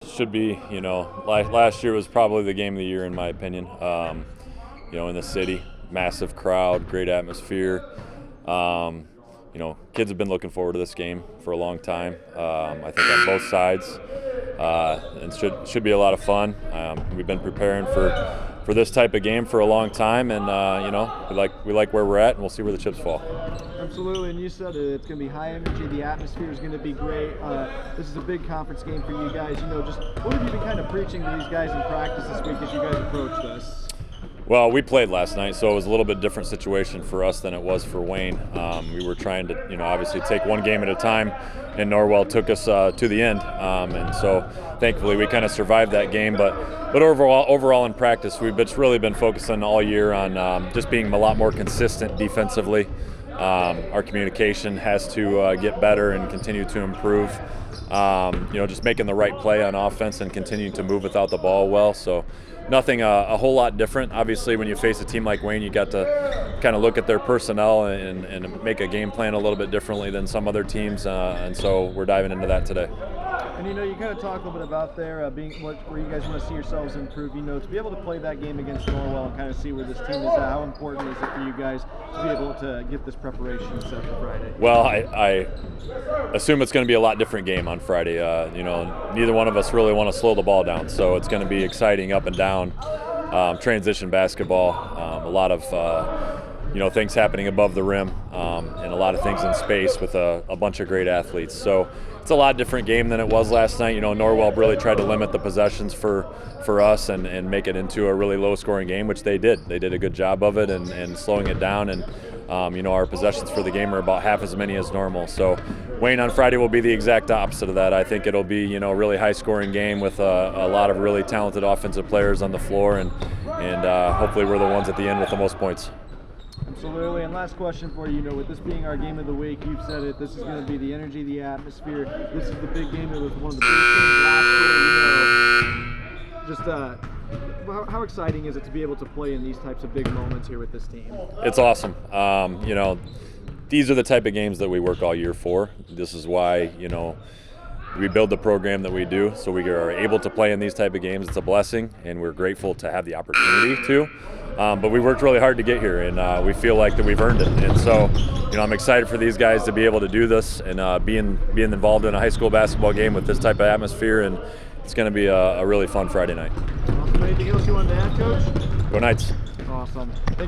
Should be, last year was probably the game of the year in my opinion. In the city, massive crowd, great atmosphere. Kids have been looking forward to this game for a long time. I think on both sides, and should be a lot of fun. We've been preparing for this type of game for a long time, and we like where we're at, and we'll see where the chips fall. Absolutely, and you said it's going to be high energy. The atmosphere is going to be great. This is a big conference game for you guys. Just what have you been kind of preaching to these guys in practice this week as you guys approach this? Well, we played last night, so it was a little bit different situation for us than it was for Wayne. We were trying to, obviously take one game at a time, and Norwell took us to the end, and so thankfully we kind of survived that game. But overall in practice, we've really been focusing all year on just being a lot more consistent defensively. Our communication has to get better and continue to improve. Just making the right play on offense and continuing to move without the ball well. So nothing a whole lot different. Obviously, when you face a team like Wayne, you got to kind of look at their personnel and make a game plan a little bit differently than some other teams. And so we're diving into that today. And you kind of talk a little bit about there being where you guys want to see yourselves improve. To be able to play that game against Norwell and kind of see where this team is at. How important is it for you guys to be able to get this preparation set for Friday? Well, I assume it's going to be a lot different game on Friday. Neither one of us really want to slow the ball down, so it's going to be exciting up and down, transition basketball, a lot of things happening above the rim, and a lot of things in space with a bunch of great athletes. So it's a lot different game than it was last night. Norwell really tried to limit the possessions for us and make it into a really low-scoring game, which they did. They did a good job of it and slowing it down. And our possessions for the game are about half as many as normal. So Wayne on Friday will be the exact opposite of that. I think it'll be a really high-scoring game with a lot of really talented offensive players on the floor, and hopefully we're the ones at the end with the most points. Absolutely. And last question for you. With this being our game of the week, you've said it. This is going to be the energy, the atmosphere. This is the big game. It was one of the biggest games last year. How exciting is it to be able to play in these types of big moments here with this team? It's awesome. These are the type of games that we work all year for. This is why we build the program that we do, so we are able to play in these type of games. It's a blessing, and we're grateful to have the opportunity to. But we worked really hard to get here, and we feel like that we've earned it. And so, I'm excited for these guys to be able to do this and being involved in a high school basketball game with this type of atmosphere. And it's going to be a really fun Friday night. Awesome. Anything else you wanted to add, Coach? Go Knights. Awesome. Thank you.